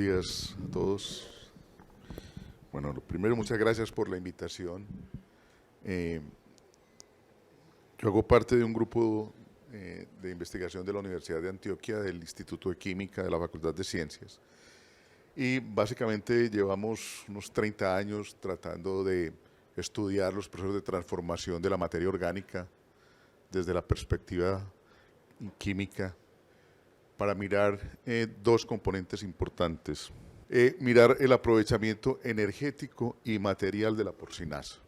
días a todos. Bueno, lo primero, muchas gracias por la invitación. Yo hago parte de un grupo de investigación de la Universidad de Antioquia, del Instituto de Química de la Facultad de Ciencias. Y básicamente llevamos unos 30 años tratando de estudiar los procesos de transformación de la materia orgánica desde la perspectiva química para mirar dos componentes importantes. Mirar el aprovechamiento energético y material de la porcinasa.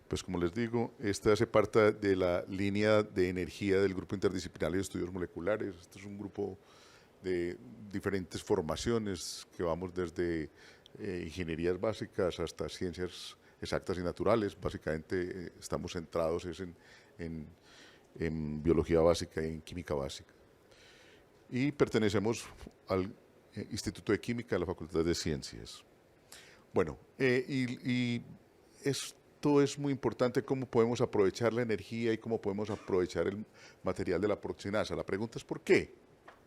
Pues como les digo, esta hace parte de la línea de energía del Grupo Interdisciplinario de Estudios Moleculares. Este es un grupo de diferentes formaciones que vamos desde ingenierías básicas hasta ciencias exactas y naturales. Básicamente estamos centrados en biología básica y en química básica. Y pertenecemos al Instituto de Química de la Facultad de Ciencias. Bueno, esto es muy importante, cómo podemos aprovechar la energía y cómo podemos aprovechar el material de la porcinasa. La pregunta es ¿por qué?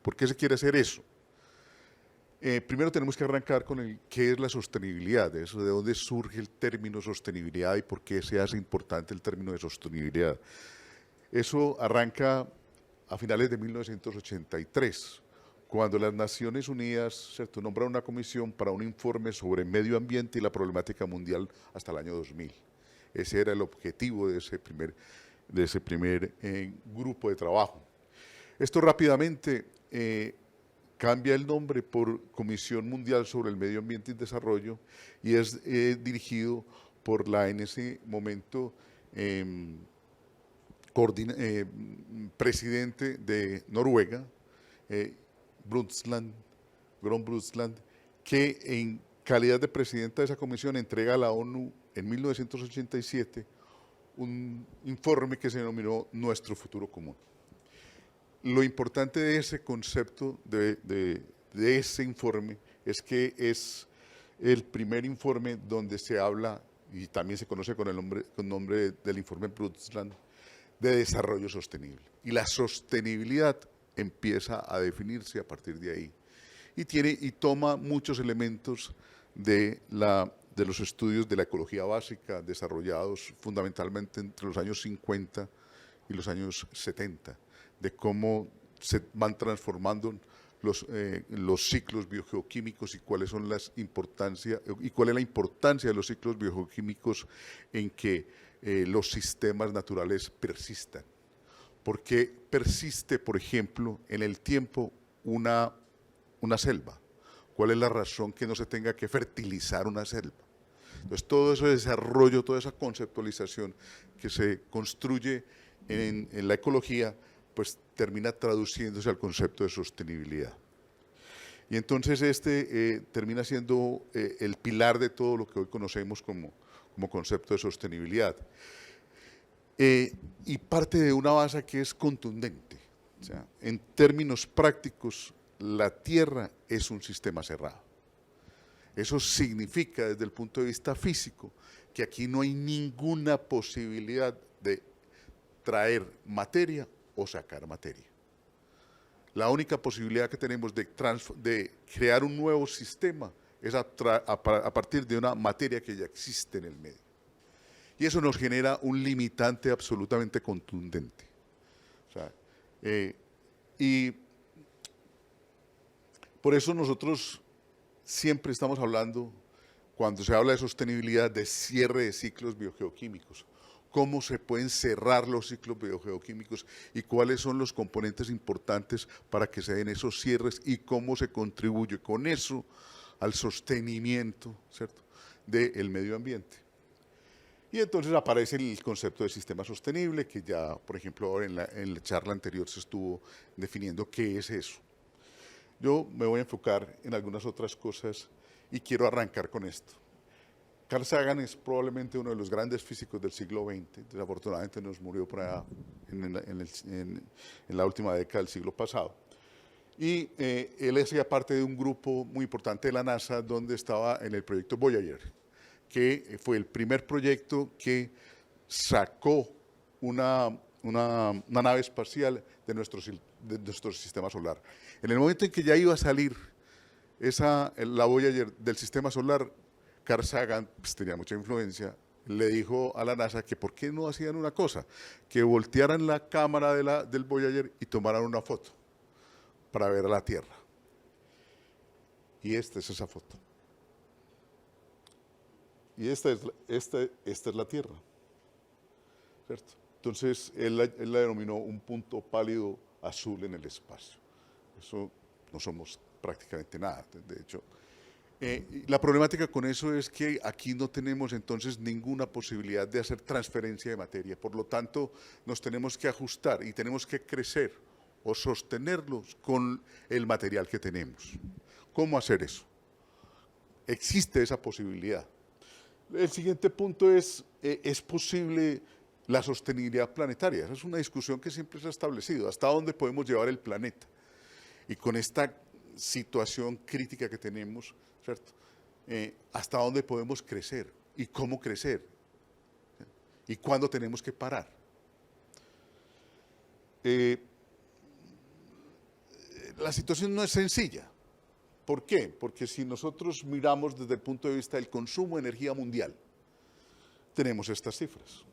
¿Por qué se quiere hacer eso? Primero tenemos que arrancar con qué es la sostenibilidad, de dónde surge el término sostenibilidad y por qué se hace importante el término de sostenibilidad. Eso arranca a finales de 1983, cuando las Naciones Unidas nombran una comisión para un informe sobre medio ambiente y la problemática mundial hasta el año 2000. Ese era el objetivo de ese primer grupo de trabajo. Esto rápidamente cambia el nombre por Comisión Mundial sobre el Medio Ambiente y Desarrollo y es dirigido por la en ese momento presidente de Noruega, Gro Brundtland, que en calidad de presidenta de esa comisión entrega a la ONU en 1987 un informe que se denominó Nuestro Futuro Común. Lo importante de ese concepto, de ese informe, es que es el primer informe donde se habla, y también se conoce con el nombre del informe Brundtland, de desarrollo sostenible. Y la sostenibilidad empieza a definirse a partir de ahí. Y toma muchos elementos de los estudios de la ecología básica desarrollados fundamentalmente entre los años 50 y los años 70, de cómo se van transformando los ciclos biogeoquímicos y cuál es la importancia de los ciclos biogeoquímicos en que los sistemas naturales persistan. ¿Por qué persiste, por ejemplo, en el tiempo una selva? ¿Cuál es la razón que no se tenga que fertilizar una selva? Entonces, todo ese desarrollo, toda esa conceptualización que se construye en la ecología, pues termina traduciéndose al concepto de sostenibilidad. Y entonces termina siendo el pilar de todo lo que hoy conocemos como concepto de sostenibilidad. Y parte de una base que es contundente. O sea, en términos prácticos, la Tierra es un sistema cerrado. Eso significa, desde el punto de vista físico, que aquí no hay ninguna posibilidad de traer materia o sacar materia. La única posibilidad que tenemos de crear un nuevo sistema es a partir de una materia que ya existe en el medio. Y eso nos genera un limitante absolutamente contundente. O sea, y por eso nosotros siempre estamos hablando, cuando se habla de sostenibilidad, de cierre de ciclos biogeoquímicos. Cómo se pueden cerrar los ciclos biogeoquímicos y cuáles son los componentes importantes para que se den esos cierres y cómo se contribuye con eso al sostenimiento, ¿cierto?, del medio ambiente. Y entonces aparece el concepto de sistema sostenible, que ya, por ejemplo, ahora en la charla anterior se estuvo definiendo qué es eso. Yo me voy a enfocar en algunas otras cosas y quiero arrancar con esto. Carl Sagan es probablemente uno de los grandes físicos del siglo XX, desafortunadamente nos murió por allá en la última década del siglo pasado. Y él hacía parte de un grupo muy importante de la NASA donde estaba en el proyecto Voyager, que fue el primer proyecto que sacó una nave espacial de nuestro sistema solar. En el momento en que ya iba a salir la Voyager del sistema solar, Carl Sagan, pues, tenía mucha influencia, le dijo a la NASA que por qué no hacían una cosa, que voltearan la cámara del Voyager y tomaran una foto para ver a la Tierra. Y esta es esa foto. Y esta es la Tierra, ¿cierto? Entonces, él la denominó un punto pálido azul en el espacio. Eso no somos prácticamente nada, de hecho. La problemática con eso es que aquí no tenemos entonces ninguna posibilidad de hacer transferencia de materia, por lo tanto nos tenemos que ajustar y tenemos que crecer o sostenerlos con el material que tenemos. ¿Cómo hacer eso? Existe esa posibilidad. El siguiente punto ¿es posible la sostenibilidad planetaria? Esa es una discusión que siempre se ha establecido, hasta dónde podemos llevar el planeta. Y con esta situación crítica que tenemos, ¿cierto? Hasta dónde podemos crecer y cómo crecer y cuándo tenemos que parar. La situación no es sencilla. ¿Por qué? Porque si nosotros miramos desde el punto de vista del consumo de energía mundial, tenemos estas cifras.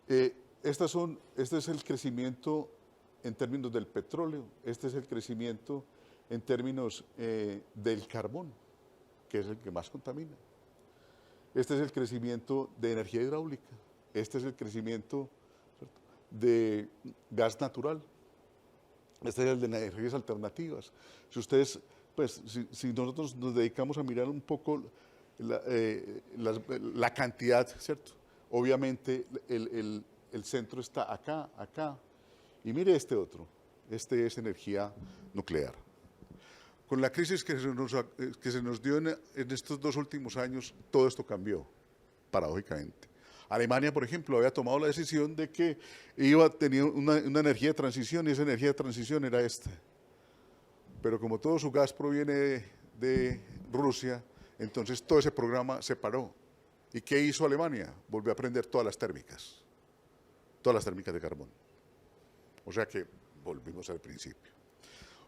Este es el crecimiento en términos del petróleo, este es el crecimiento en términos del carbón, que es el que más contamina. Este es el crecimiento de energía hidráulica, este es el crecimiento, ¿cierto?, de gas natural, este es el de energías alternativas. Si ustedes, pues, si nosotros nos dedicamos a mirar un poco la cantidad, ¿cierto? Obviamente el centro está acá, y mire este otro, este es energía nuclear. Con la crisis que se nos dio en estos 2 últimos años, todo esto cambió, paradójicamente. Alemania, por ejemplo, había tomado la decisión de que tenía una energía de transición, y esa energía de transición era esta. Pero como todo su gas proviene de Rusia, entonces todo ese programa se paró. ¿Y qué hizo Alemania? Volvió a prender todas las térmicas de carbón. O sea que volvimos al principio.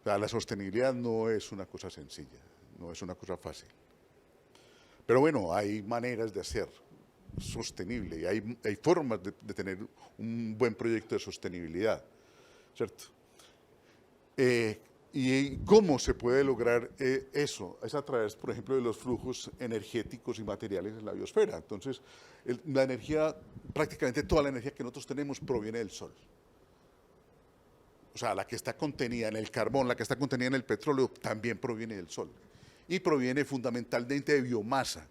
O sea, la sostenibilidad no es una cosa sencilla, no es una cosa fácil. Pero bueno, hay maneras de hacer sostenible y hay formas de tener un buen proyecto de sostenibilidad, ¿cierto? ¿Y cómo se puede lograr eso? Es a través, por ejemplo, de los flujos energéticos y materiales en la biosfera. Entonces, la energía, prácticamente toda la energía que nosotros tenemos proviene del sol. O sea, la que está contenida en el carbón, la que está contenida en el petróleo, también proviene del sol. Y proviene fundamentalmente de biomasa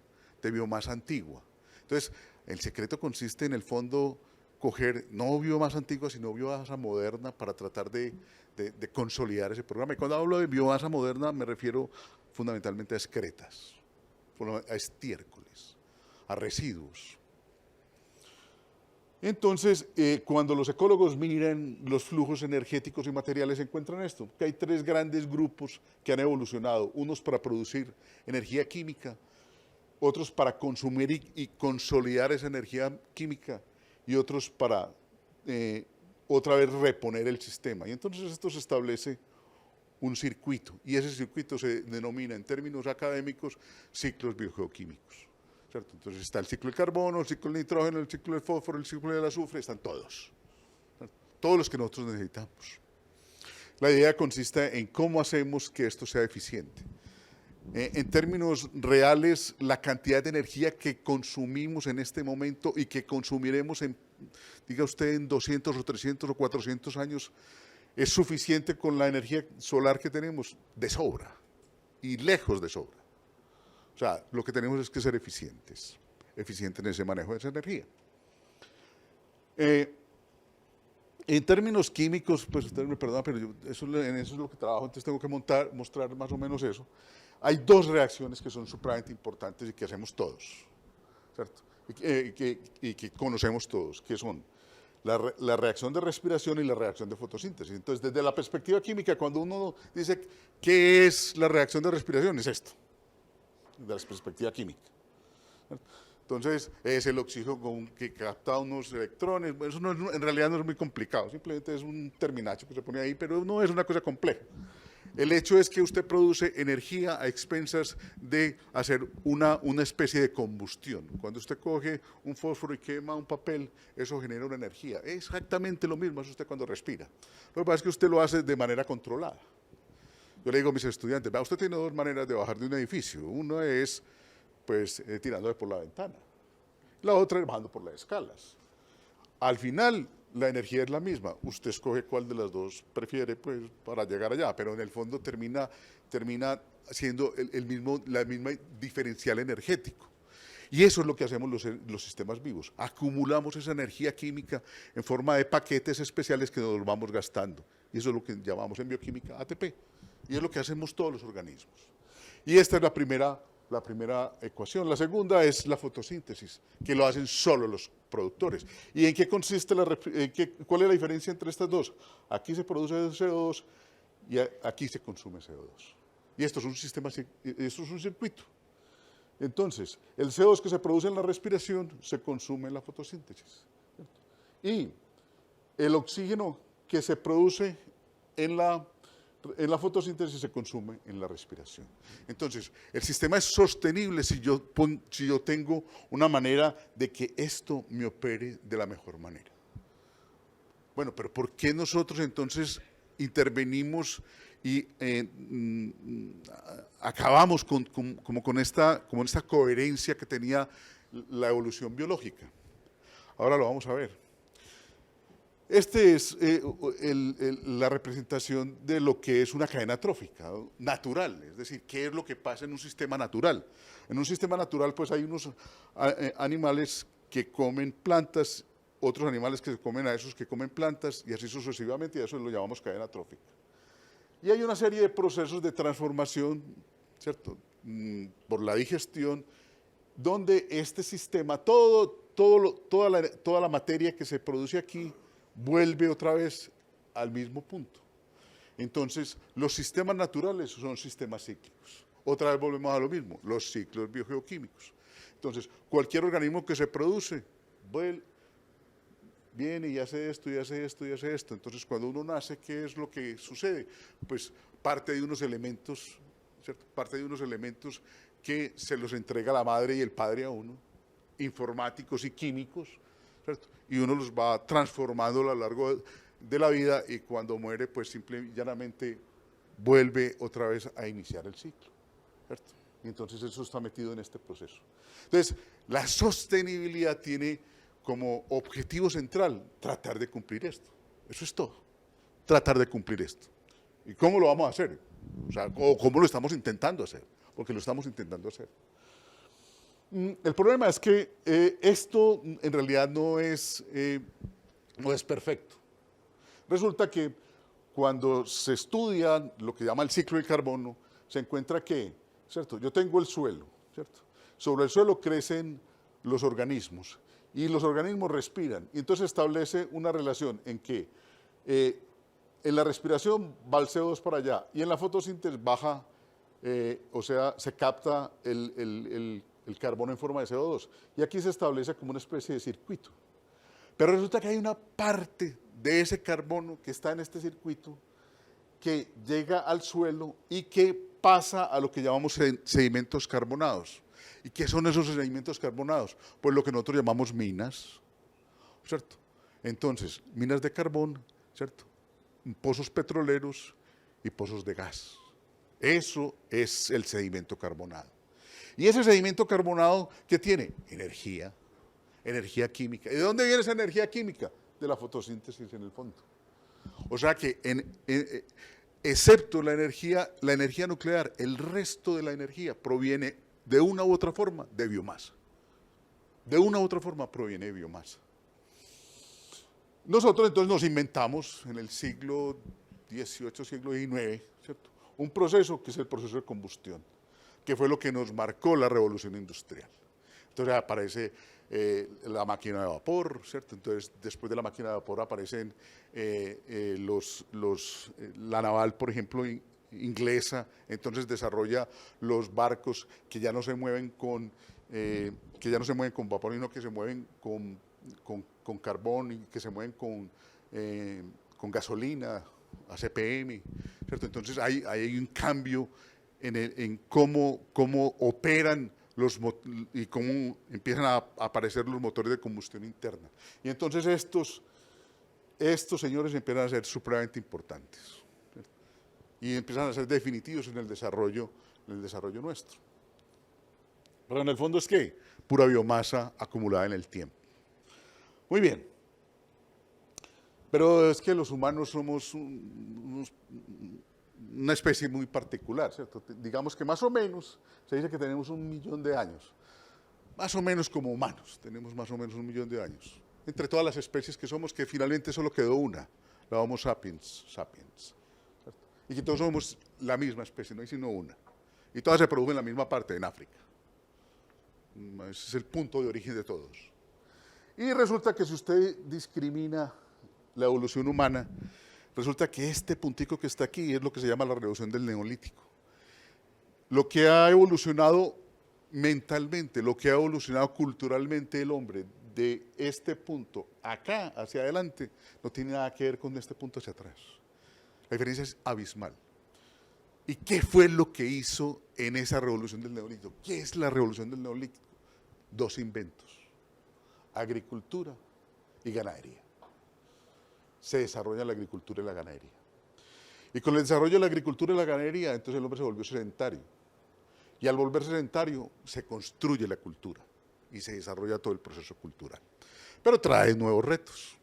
antigua. Entonces, el secreto consiste en el fondo coger no biomasa antigua, sino biomasa moderna para tratar de consolidar ese programa. Y cuando hablo de biomasa moderna me refiero fundamentalmente a excretas, a estiércoles, a residuos. Entonces, cuando los ecólogos miran los flujos energéticos y materiales, encuentran esto, que hay 3 grandes grupos que han evolucionado, unos para producir energía química, otros para consumir y consolidar esa energía química, y otros para otra vez reponer el sistema. Y entonces esto se establece un circuito, y ese circuito se denomina en términos académicos ciclos biogeoquímicos, ¿cierto? Entonces está el ciclo del carbono, el ciclo del nitrógeno, el ciclo del fósforo, el ciclo del azufre, están todos, ¿cierto?, todos los que nosotros necesitamos. La idea consiste en cómo hacemos que esto sea eficiente. En términos reales, la cantidad de energía que consumimos en este momento y que consumiremos diga usted, en 200 o 300 o 400 años, es suficiente con la energía solar que tenemos, de sobra, y lejos de sobra. O sea, lo que tenemos es que ser eficientes en ese manejo de esa energía. En términos químicos, pues ustedes me perdonan, pero en eso es lo que trabajo, entonces tengo que mostrar más o menos eso. Hay 2 reacciones que son supremamente importantes y que hacemos todos, ¿cierto? Y que conocemos todos, que son la reacción de respiración y la reacción de fotosíntesis. Entonces, desde la perspectiva química, cuando uno dice, ¿qué es la reacción de respiración? Es esto, desde la perspectiva química, ¿cierto? Entonces, es el oxígeno que capta unos electrones. Eso en realidad no es muy complicado, simplemente es un terminacho que se pone ahí, pero no es una cosa compleja. El hecho es que usted produce energía a expensas de hacer una especie de combustión. Cuando usted coge un fósforo y quema un papel, eso genera una energía. Es exactamente lo mismo, es usted cuando respira. Lo que pasa es que usted lo hace de manera controlada. Yo le digo a mis estudiantes, vea, usted tiene dos maneras de bajar de un edificio. Uno es, pues, tirándole por la ventana. La otra es bajando por las escalas. Al final, la energía es la misma. Usted escoge cuál de las dos prefiere, pues, para llegar allá, pero en el fondo termina siendo la misma diferencial energético. Y eso es lo que hacemos los sistemas vivos. Acumulamos esa energía química en forma de paquetes especiales que nos vamos gastando. Y eso es lo que llamamos en bioquímica ATP. Y es lo que hacemos todos los organismos. Y esta es la primera ecuación. La segunda es la fotosíntesis, que lo hacen solo los productores. ¿Y en qué consiste cuál es la diferencia entre estas dos? Aquí se produce CO2 y aquí se consume CO2. Y esto es un circuito. Entonces, el CO2 que se produce en la respiración se consume en la fotosíntesis. Y el oxígeno que se produce en la fotosíntesis se consume en la respiración. Entonces, el sistema es sostenible si yo tengo una manera de que esto me opere de la mejor manera. Bueno, pero ¿por qué nosotros entonces intervenimos y acabamos con esta coherencia que tenía la evolución biológica? Ahora lo vamos a ver. Este es la representación de lo que es una cadena trófica, natural, es decir, qué es lo que pasa en un sistema natural. En un sistema natural, pues hay unos animales que comen plantas, otros animales que comen a esos que comen plantas, y así sucesivamente, y a eso lo llamamos cadena trófica. Y hay una serie de procesos de transformación, ¿cierto?, por la digestión, donde este sistema, toda la materia que se produce aquí, vuelve otra vez al mismo punto. Entonces, los sistemas naturales son sistemas cíclicos. Otra vez volvemos a lo mismo, los ciclos biogeoquímicos. Entonces, cualquier organismo que se produce, viene y hace esto, y hace esto, y hace esto. Entonces, cuando uno nace, ¿qué es lo que sucede? Pues parte de unos elementos, ¿cierto? Parte de unos elementos que se los entrega la madre y el padre a uno, informáticos y químicos, ¿cierto? Y uno los va transformando a lo largo de la vida, y cuando muere, pues simple y llanamente vuelve otra vez a iniciar el ciclo, ¿cierto? Y entonces eso está metido en este proceso. Entonces, la sostenibilidad tiene como objetivo central tratar de cumplir esto. Eso es todo, tratar de cumplir esto. ¿Y cómo lo vamos a hacer? O sea, ¿cómo lo estamos intentando hacer? Porque lo estamos intentando hacer. El problema es que esto en realidad no es perfecto. Resulta que cuando se estudia lo que llama el ciclo del carbono, se encuentra que, ¿cierto?, yo tengo el suelo, ¿cierto? Sobre el suelo crecen los organismos y los organismos respiran. Y entonces establece una relación en que en la respiración va el CO2 para allá y en la fotosíntesis baja, o sea, se capta el carbono en forma de CO2. Y aquí se establece como una especie de circuito. Pero resulta que hay una parte de ese carbono que está en este circuito que llega al suelo y que pasa a lo que llamamos sedimentos carbonados. ¿Y qué son esos sedimentos carbonados? Pues lo que nosotros llamamos minas, ¿cierto? Entonces, minas de carbón, ¿cierto?, pozos petroleros y pozos de gas. Eso es el sedimento carbonado. Y ese sedimento carbonado, ¿qué tiene? Energía química. ¿Y de dónde viene esa energía química? De la fotosíntesis en el fondo. O sea que, excepto la energía nuclear, el resto de la energía proviene de una u otra forma de biomasa. De una u otra forma proviene de biomasa. Nosotros entonces nos inventamos en el siglo XVIII, siglo XIX, ¿cierto?, un proceso que es el proceso de combustión, que fue lo que nos marcó la revolución industrial. Entonces aparece la máquina de vapor, ¿cierto? Entonces, después de la máquina de vapor aparecen la naval, por ejemplo, inglesa, entonces desarrolla los barcos que ya no se mueven con vapor, sino que se mueven con carbón y que se mueven con gasolina, ACPM, ¿cierto? Entonces hay un cambio en cómo operan y cómo empiezan a aparecer los motores de combustión interna. Y entonces estos señores empiezan a ser supremamente importantes, ¿cierto? Y empiezan a ser definitivos en el desarrollo nuestro. Pero en el fondo es que pura biomasa acumulada en el tiempo. Muy bien. Pero es que los humanos somos una especie muy particular, ¿cierto? Digamos que más o menos, se dice que tenemos 1 millón de años. Más o menos como humanos, tenemos más o menos 1 millón de años. Entre todas las especies que somos, que finalmente solo quedó una, la Homo sapiens, ¿cierto? Y que todos somos la misma especie, no hay sino una. Y todas se producen en la misma parte, en África. Ese es el punto de origen de todos. Y resulta que si usted discrimina la evolución humana, resulta que este puntico que está aquí es lo que se llama la revolución del Neolítico. Lo que ha evolucionado mentalmente, lo que ha evolucionado culturalmente el hombre de este punto acá hacia adelante, no tiene nada que ver con este punto hacia atrás. La diferencia es abismal. ¿Y qué fue lo que hizo en esa revolución del Neolítico? ¿Qué es la revolución del Neolítico? 2 inventos: agricultura y ganadería. Se desarrolla la agricultura y la ganadería. Y con el desarrollo de la agricultura y la ganadería, entonces el hombre se volvió sedentario. Y al volverse sedentario, se construye la cultura y se desarrolla todo el proceso cultural. Pero trae nuevos retos.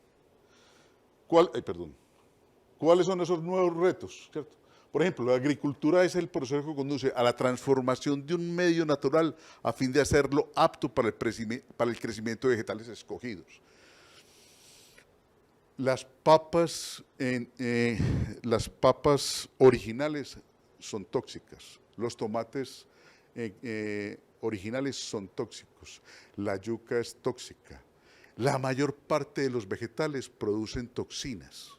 ¿Cuáles son esos nuevos retos? ¿Cierto? Por ejemplo, la agricultura es el proceso que conduce a la transformación de un medio natural a fin de hacerlo apto para el crecimiento de vegetales escogidos. Las papas originales son tóxicas, los tomates originales son tóxicos, la yuca es tóxica, la mayor parte de los vegetales producen toxinas.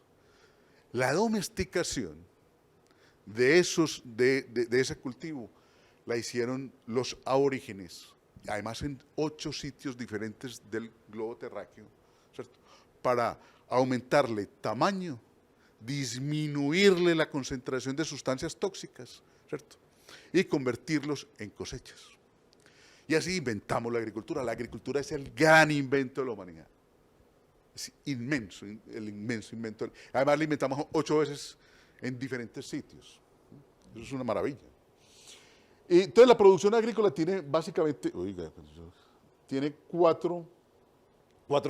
La domesticación de ese cultivo la hicieron los aborígenes, además en 8 sitios diferentes del globo terráqueo, ¿cierto? Para aumentarle tamaño, disminuirle la concentración de sustancias tóxicas, ¿cierto? Y convertirlos en cosechas. Y así inventamos la agricultura. La agricultura es el gran invento de la humanidad. Es inmenso, el inmenso invento. Además la inventamos 8 veces en diferentes sitios. Eso es una maravilla. Y entonces la producción agrícola tiene básicamente, tiene cuatro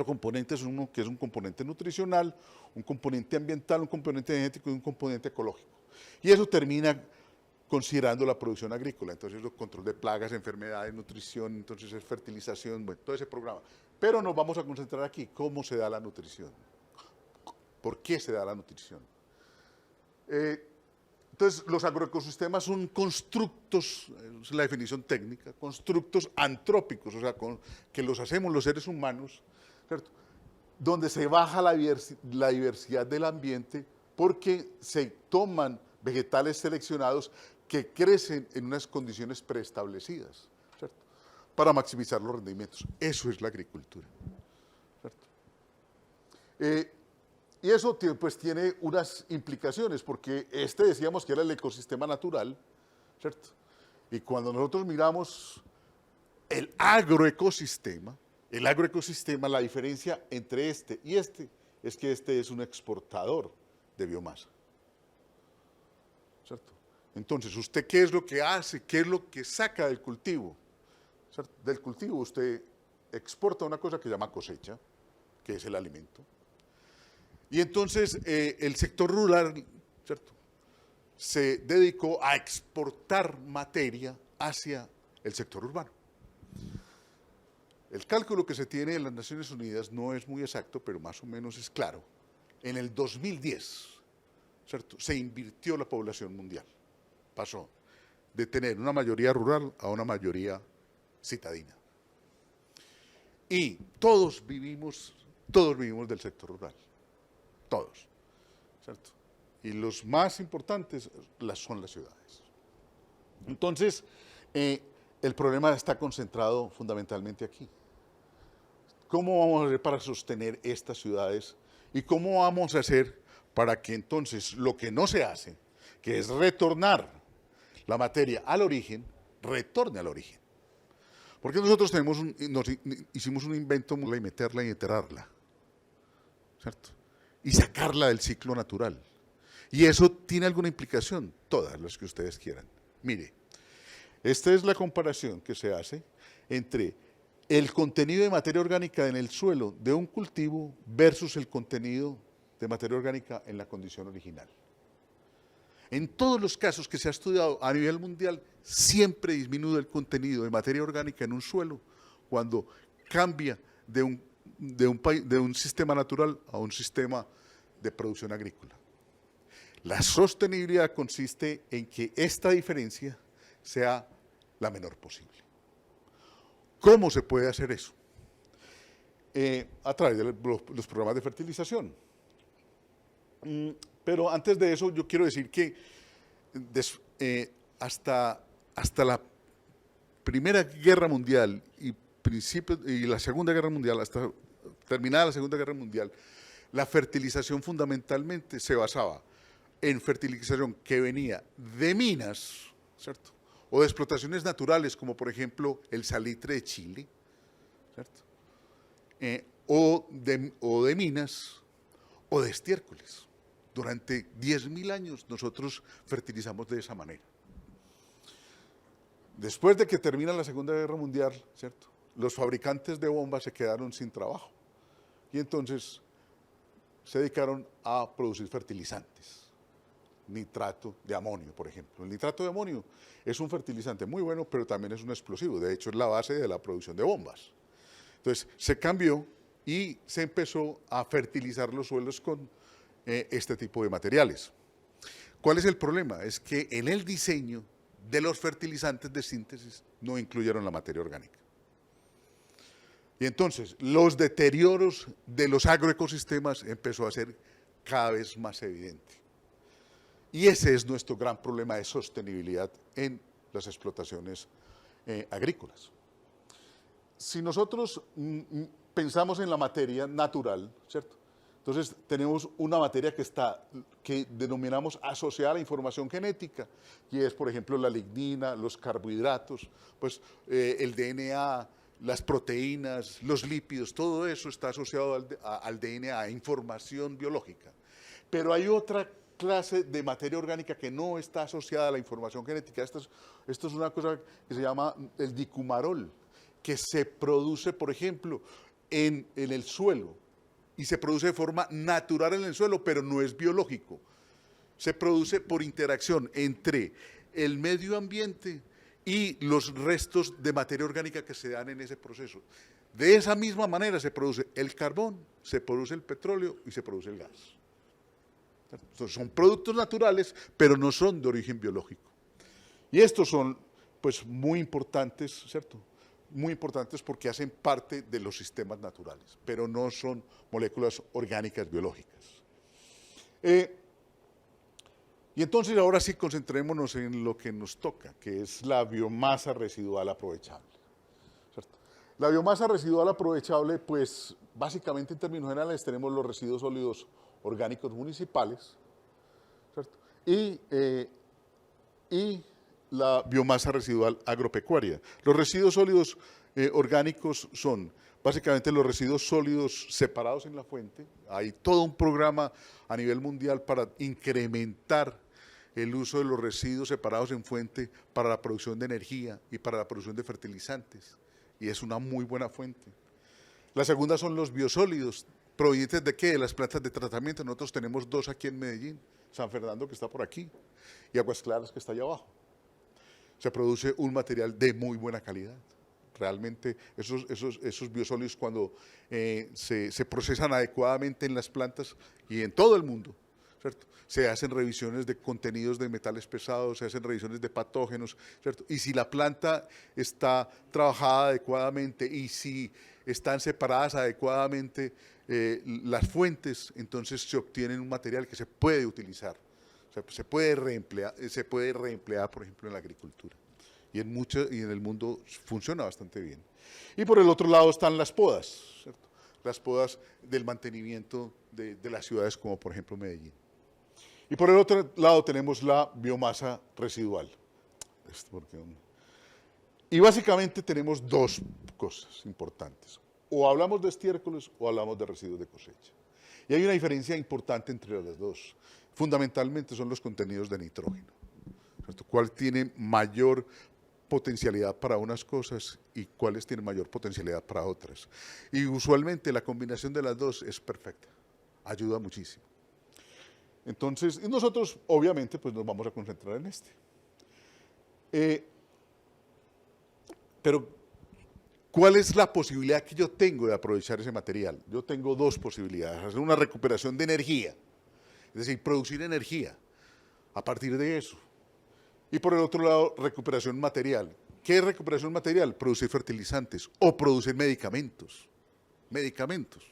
componentes: uno que es un componente nutricional, un componente ambiental, un componente genético y un componente ecológico. Y eso termina considerando la producción agrícola. Entonces, el control de plagas, enfermedades, nutrición, entonces es fertilización, bueno, todo ese programa. Pero nos vamos a concentrar aquí, ¿cómo se da la nutrición? ¿Por qué se da la nutrición? Entonces, los agroecosistemas son constructos, es la definición técnica, constructos antrópicos, o sea, que los hacemos los seres humanos, ¿cierto? Donde se baja la diversidad del ambiente porque se toman vegetales seleccionados que crecen en unas condiciones preestablecidas, ¿cierto? Para maximizar los rendimientos. Eso es la agricultura, ¿cierto? Y eso pues tiene unas implicaciones, porque decíamos que era el ecosistema natural, ¿cierto? Y cuando nosotros miramos el agroecosistema, la diferencia entre este y este es que este es un exportador de biomasa, ¿cierto? Entonces, ¿usted qué es lo que hace? ¿Qué es lo que saca del cultivo? ¿Cierto? Del cultivo usted exporta una cosa que se llama cosecha, que es el alimento. Y entonces el sector rural, ¿cierto?, se dedicó a exportar materia hacia el sector urbano. El cálculo que se tiene en las Naciones Unidas no es muy exacto, pero más o menos es claro. En el 2010, ¿cierto?, se invirtió la población mundial. Pasó de tener una mayoría rural a una mayoría citadina. Y todos vivimos del sector rural. Todos, ¿cierto? Y los más importantes son las ciudades. Entonces, el problema está concentrado fundamentalmente aquí. ¿Cómo vamos a hacer para sostener estas ciudades? ¿Y cómo vamos a hacer para que entonces lo que no se hace, que es retornar la materia al origen, retorne al origen. Porque nosotros hicimos un invento y meterla y enterrarla, ¿cierto? Y sacarla del ciclo natural. Y eso tiene alguna implicación, todas las que ustedes quieran. Mire, esta es la comparación que se hace entre el contenido de materia orgánica en el suelo de un cultivo versus el contenido de materia orgánica en la condición original. En todos los casos que se ha estudiado a nivel mundial, siempre disminuye el contenido de materia orgánica en un suelo cuando cambia de un sistema natural a un sistema de producción agrícola. La sostenibilidad consiste en que esta diferencia sea la menor posible. ¿Cómo se puede hacer eso? A través de los programas de fertilización. Pero antes de eso, yo quiero decir que hasta la Primera Guerra Mundial y la Segunda Guerra Mundial, hasta terminada la Segunda Guerra Mundial, la fertilización fundamentalmente se basaba en fertilización que venía de minas, ¿cierto? O de explotaciones naturales, como por ejemplo el salitre de Chile, ¿cierto? O de minas o de estiércoles. Durante 10.000 años nosotros fertilizamos de esa manera. Después de que termina la Segunda Guerra Mundial, ¿cierto?, los fabricantes de bombas se quedaron sin trabajo y entonces se dedicaron a producir fertilizantes. Nitrato de amonio, por ejemplo. El nitrato de amonio es un fertilizante muy bueno, pero también es un explosivo. De hecho, es la base de la producción de bombas. Entonces, se cambió y se empezó a fertilizar los suelos con este tipo de materiales. ¿Cuál es el problema? Es que en el diseño de los fertilizantes de síntesis no incluyeron la materia orgánica. Y entonces, los deterioros de los agroecosistemas empezó a ser cada vez más evidente. Y ese es nuestro gran problema de sostenibilidad en las explotaciones agrícolas. Si nosotros pensamos en la materia natural, ¿cierto?, entonces tenemos una materia que denominamos asociada a la información genética, y es, por ejemplo, la lignina, los carbohidratos, pues el DNA, las proteínas, los lípidos, todo eso está asociado al DNA, a información biológica. Pero hay otra clase de materia orgánica que no está asociada a la información genética. Esto es una cosa que se llama el dicumarol, que se produce, por ejemplo, en el suelo, y se produce de forma natural en el suelo, pero no es biológico. Se produce por interacción entre el medio ambiente y los restos de materia orgánica que se dan en ese proceso. De esa misma manera se produce el carbón, se produce el petróleo y se produce el gas. Entonces, son productos naturales, pero no son de origen biológico. Y estos son, pues, muy importantes, ¿cierto?, muy importantes porque hacen parte de los sistemas naturales, pero no son moléculas orgánicas biológicas. Y entonces ahora sí concentrémonos en lo que nos toca, que es la biomasa residual aprovechable, ¿cierto? La biomasa residual aprovechable, pues básicamente en términos generales tenemos los residuos sólidos orgánicos municipales, ¿cierto?, y la biomasa residual agropecuaria. Los residuos sólidos orgánicos son básicamente los residuos sólidos separados en la fuente. Hay todo un programa a nivel mundial para incrementar el uso de los residuos separados en fuente para la producción de energía y para la producción de fertilizantes, y es una muy buena fuente. La segunda son los biosólidos, provenientes ¿de qué? De las plantas de tratamiento. Nosotros tenemos dos aquí en Medellín, San Fernando, que está por aquí, y Aguas Claras, que está allá abajo. Se produce un material de muy buena calidad. Realmente esos biosólidos, cuando se procesan adecuadamente en las plantas y en todo el mundo, ¿cierto?, se hacen revisiones de contenidos de metales pesados, se hacen revisiones de patógenos, ¿cierto?, y si la planta está trabajada adecuadamente y si están separadas adecuadamente las fuentes, entonces se obtiene un material que se puede utilizar. O sea, se puede reemplear, por ejemplo, en la agricultura. Y en el mundo funciona bastante bien. Y por el otro lado están las podas, ¿cierto?, las podas del mantenimiento de las ciudades, como por ejemplo Medellín. Y por el otro lado tenemos la biomasa residual. Y básicamente tenemos dos cosas importantes. O hablamos de estiércoles o hablamos de residuos de cosecha. Y hay una diferencia importante entre las dos. Fundamentalmente son los contenidos de nitrógeno, ¿cierto? ¿Cuál tiene mayor potencialidad para unas cosas y cuáles tienen mayor potencialidad para otras? Y usualmente la combinación de las dos es perfecta, ayuda muchísimo. Entonces, y nosotros obviamente pues nos vamos a concentrar en este. Pero, ¿cuál es la posibilidad que yo tengo de aprovechar ese material? Yo tengo dos posibilidades: hacer una recuperación de energía, es decir, producir energía a partir de eso. Y por el otro lado, recuperación material. ¿Qué es recuperación material? Producir fertilizantes o producir medicamentos. Medicamentos.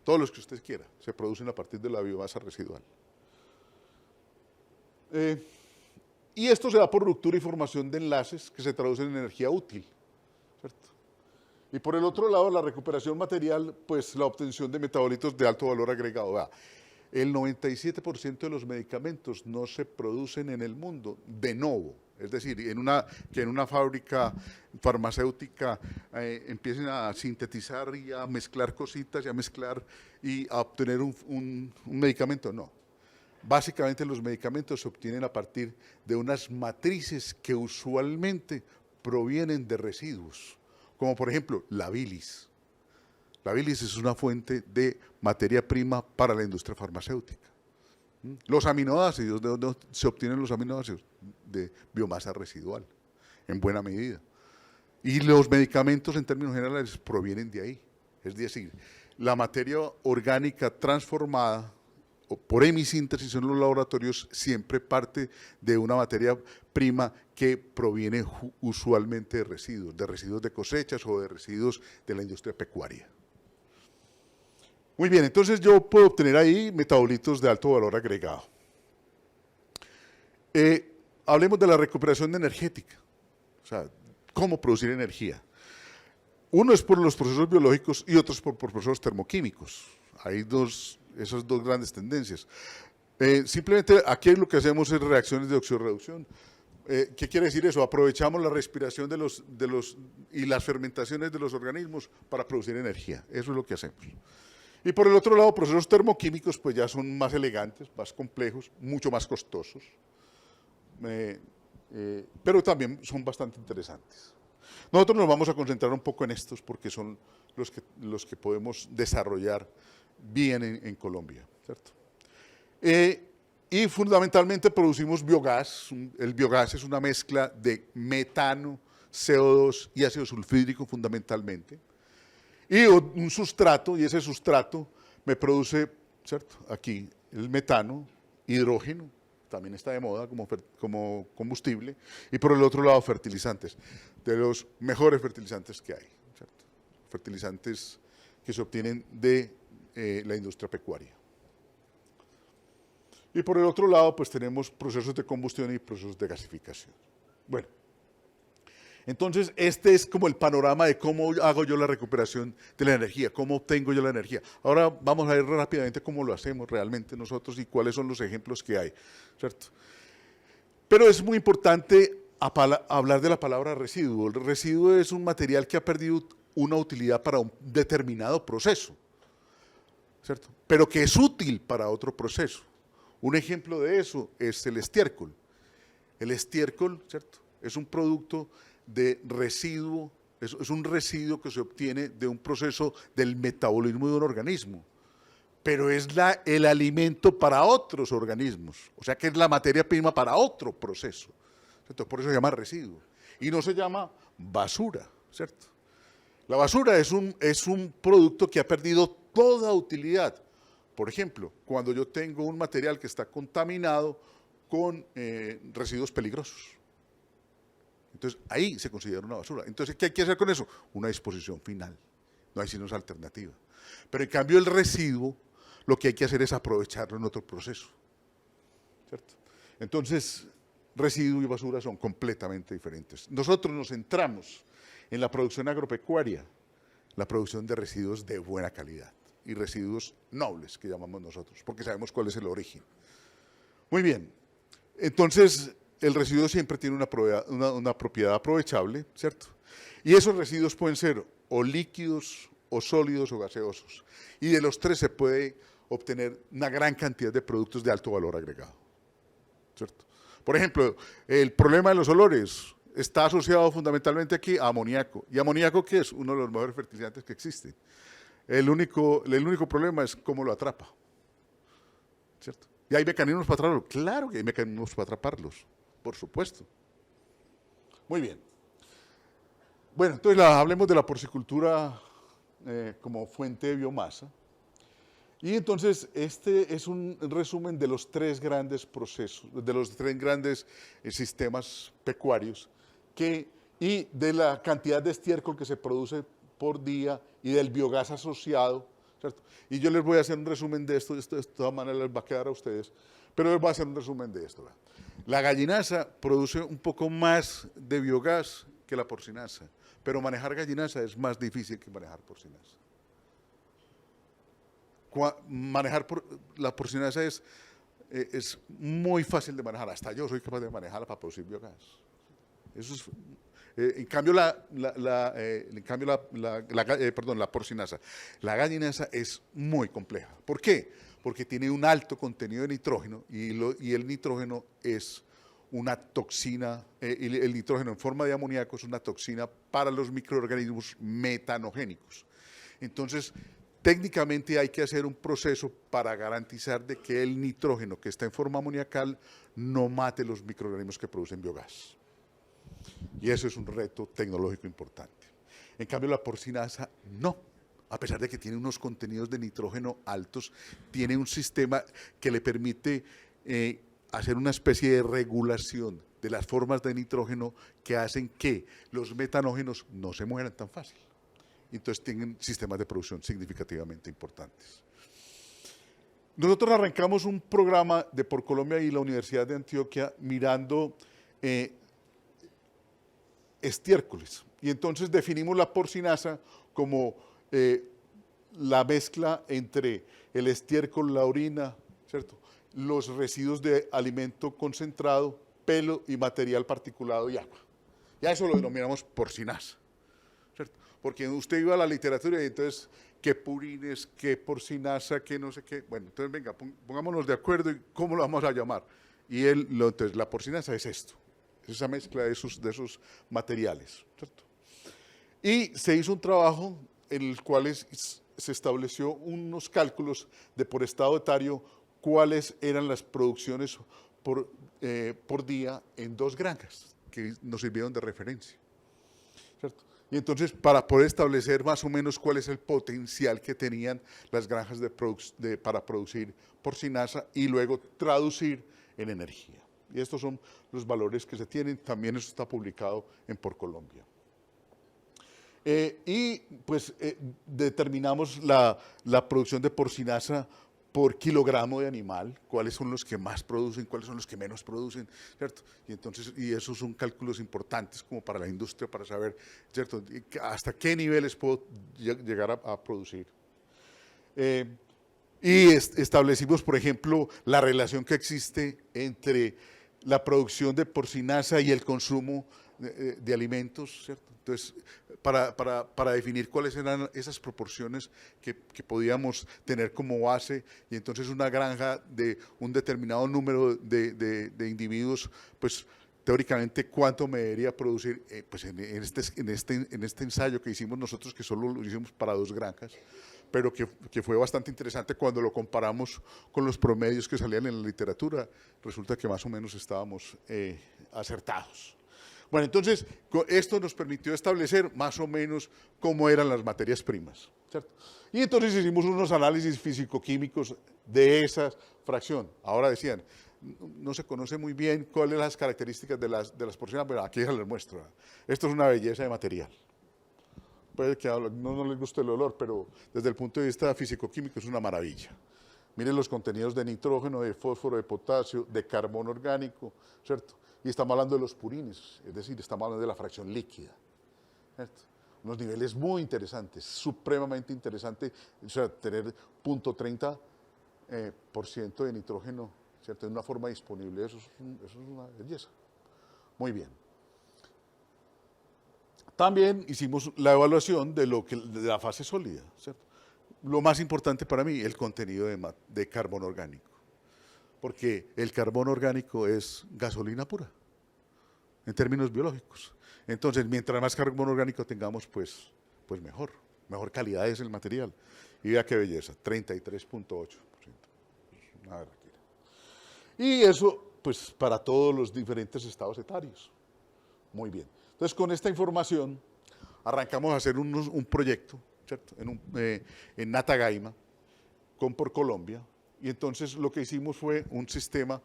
Todos los que usted quiera, se producen a partir de la biomasa residual. Y esto se da por ruptura y formación de enlaces que se traducen en energía útil, ¿cierto? Y por el otro lado, la recuperación material, pues la obtención de metabolitos de alto valor agregado. Vea, el 97% de los medicamentos no se producen en el mundo de novo, es decir, que en una fábrica farmacéutica empiecen a sintetizar y a mezclar cositas y a mezclar y a obtener un medicamento, no. Básicamente los medicamentos se obtienen a partir de unas matrices que usualmente provienen de residuos, como por ejemplo la bilis. La bilis es una fuente de materia prima para la industria farmacéutica. Los aminoácidos, ¿de dónde se obtienen los aminoácidos? De biomasa residual, en buena medida. Y los medicamentos en términos generales provienen de ahí. Es decir, la materia orgánica transformada por hemisíntesis en los laboratorios siempre parte de una materia prima que proviene usualmente de residuos de cosechas o de residuos de la industria pecuaria. Muy bien, entonces yo puedo obtener ahí metabolitos de alto valor agregado. Hablemos de la recuperación energética, o sea, cómo producir energía. Uno es por los procesos biológicos y otro es por procesos termoquímicos. Hay esas dos grandes tendencias. Simplemente aquí lo que hacemos es reacciones de oxidorreducción. ¿Qué quiere decir eso? Aprovechamos la respiración y las fermentaciones de los organismos para producir energía. Eso es lo que hacemos. Y por el otro lado, procesos termoquímicos pues ya son más elegantes, más complejos, mucho más costosos, pero también son bastante interesantes. Nosotros nos vamos a concentrar un poco en estos porque son los que podemos desarrollar bien en Colombia, ¿cierto? Y fundamentalmente producimos biogás. El biogás es una mezcla de metano, CO2 y ácido sulfídrico fundamentalmente. Y un sustrato, y ese sustrato me produce, ¿cierto? Aquí el metano, hidrógeno, también está de moda como combustible, y por el otro lado fertilizantes, de los mejores fertilizantes que hay, ¿cierto? Fertilizantes que se obtienen de la industria pecuaria. Y por el otro lado, pues tenemos procesos de combustión y procesos de gasificación. Bueno. Entonces, este es como el panorama de cómo hago yo la recuperación de la energía, cómo obtengo yo la energía. Ahora vamos a ver rápidamente cómo lo hacemos realmente nosotros y cuáles son los ejemplos que hay, ¿cierto? Pero es muy importante hablar de la palabra residuo. El residuo es un material que ha perdido una utilidad para un determinado proceso, ¿cierto? Pero que es útil para otro proceso. Un ejemplo de eso es el estiércol. El estiércol, ¿cierto? Es un producto de residuo, es un residuo que se obtiene de un proceso del metabolismo de un organismo, pero es el alimento para otros organismos, o sea que es la materia prima para otro proceso, ¿cierto? Por eso se llama residuo, y no se llama basura, ¿cierto? La basura es un producto que ha perdido toda utilidad. Por ejemplo, cuando yo tengo un material que está contaminado con residuos peligrosos. Entonces, ahí se considera una basura. Entonces, ¿qué hay que hacer con eso? Una disposición final. No hay sino alternativa. Pero en cambio, el residuo, lo que hay que hacer es aprovecharlo en otro proceso, ¿cierto? Entonces, residuo y basura son completamente diferentes. Nosotros nos centramos en la producción agropecuaria, la producción de residuos de buena calidad y residuos nobles, que llamamos nosotros, porque sabemos cuál es el origen, Muy bien. Entonces, el residuo siempre tiene una propiedad aprovechable, ¿cierto? Y esos residuos pueden ser o líquidos, o sólidos, o gaseosos. Y de los tres se puede obtener una gran cantidad de productos de alto valor agregado, ¿cierto? Por ejemplo, el problema de los olores está asociado fundamentalmente aquí a amoníaco. ¿Y amoníaco qué es? Uno de los mejores fertilizantes que existen. El único problema es cómo lo atrapa, ¿cierto? ¿Y hay mecanismos para atraparlos? Claro que hay mecanismos para atraparlos, por supuesto. Muy bien. Bueno, entonces hablemos de la porcicultura como fuente de biomasa. Y entonces este es un resumen de los tres grandes procesos, de los tres grandes sistemas pecuarios y de la cantidad de estiércol que se produce por día y del biogás asociado, ¿cierto? Y yo les voy a hacer un resumen de esto de todas maneras les va a quedar a ustedes, pero les voy a hacer un resumen de esto. ¿Verdad? La gallinaza produce un poco más de biogás que la porcinaza, pero manejar gallinaza es más difícil que manejar porcinaza. La porcinaza es muy fácil de manejar, hasta yo soy capaz de manejarla para producir biogás. Eso es, en cambio, la porcinaza, la gallinaza es muy compleja. ¿Por qué? Porque tiene un alto contenido de nitrógeno y el nitrógeno es una toxina, el nitrógeno en forma de amoníaco es una toxina para los microorganismos metanogénicos. Entonces, técnicamente hay que hacer un proceso para garantizar de que el nitrógeno que está en forma amoniacal no mate los microorganismos que producen biogás. Y eso es un reto tecnológico importante. En cambio, la porcinaza no. A pesar de que tiene unos contenidos de nitrógeno altos, tiene un sistema que le permite hacer una especie de regulación de las formas de nitrógeno que hacen que los metanógenos no se mueran tan fácil. Entonces tienen sistemas de producción significativamente importantes. Nosotros arrancamos un programa de PorColombia y la Universidad de Antioquia mirando estiércoles. Y entonces definimos la porcinaza como la mezcla entre el estiércol, la orina, ¿cierto? Los residuos de alimento concentrado, pelo y material particulado y agua. Ya eso lo denominamos porcinaza, ¿cierto? Porque usted iba a la literatura y entonces, qué purines, qué porcinaza, qué no sé qué. Bueno, entonces venga, pongámonos de acuerdo y cómo lo vamos a llamar. Y entonces la porcinaza es esto, es esa mezcla de esos materiales, ¿cierto? Y se hizo un trabajo en el cual se estableció unos cálculos de por estado etario cuáles eran las producciones por día en 2 granjas que nos sirvieron de referencia, ¿cierto? Y entonces, para poder establecer más o menos cuál es el potencial que tenían las granjas para producir porcinaza y luego traducir en energía. Y estos son los valores que se tienen, también eso está publicado en PorColombia. Y pues determinamos la producción de porcinaza por kilogramo de animal, cuáles son los que más producen, cuáles son los que menos producen, ¿cierto? Y esos son cálculos importantes como para la industria, para saber, ¿cierto?, hasta qué niveles puedo llegar a producir. Y establecimos, por ejemplo, la relación que existe entre la producción de porcinaza y el consumo de alimentos, ¿cierto? Entonces, para definir cuáles eran esas proporciones que podíamos tener como base, y entonces una granja de un determinado número de individuos, pues teóricamente cuánto me debería producir, pues en este ensayo que hicimos nosotros, que solo lo hicimos para 2 granjas, pero que fue bastante interesante cuando lo comparamos con los promedios que salían en la literatura, resulta que más o menos estábamos acertados. Bueno, entonces, esto nos permitió establecer más o menos cómo eran las materias primas, ¿cierto? Y entonces hicimos unos análisis físico-químicos de esa fracción. Ahora decían, no se conoce muy bien cuáles son las características de las porciones, pero aquí les muestro. Esto es una belleza de material. Puede que no les guste el olor, pero desde el punto de vista físico-químico es una maravilla. Miren los contenidos de nitrógeno, de fósforo, de potasio, de carbono orgánico, ¿cierto? Y estamos hablando de los purines, es decir, estamos hablando de la fracción líquida, ¿cierto? Unos niveles muy interesantes, supremamente interesante, o sea, tener 0.30% de nitrógeno, ¿cierto? En una forma disponible, eso es una belleza. Muy bien. También hicimos la evaluación de la fase sólida, ¿cierto? Lo más importante para mí, el contenido de carbono orgánico, porque el carbono orgánico es gasolina pura, en términos biológicos. Entonces, mientras más carbono orgánico tengamos, pues mejor calidad es el material. Y vea qué belleza, 33.8%. Una barbaridad. Y eso, pues, para todos los diferentes estados etarios. Muy bien. Entonces, con esta información, arrancamos a hacer un proyecto, ¿cierto? En Natagaima, con Porcolombia. Y entonces lo que hicimos fue un sistema.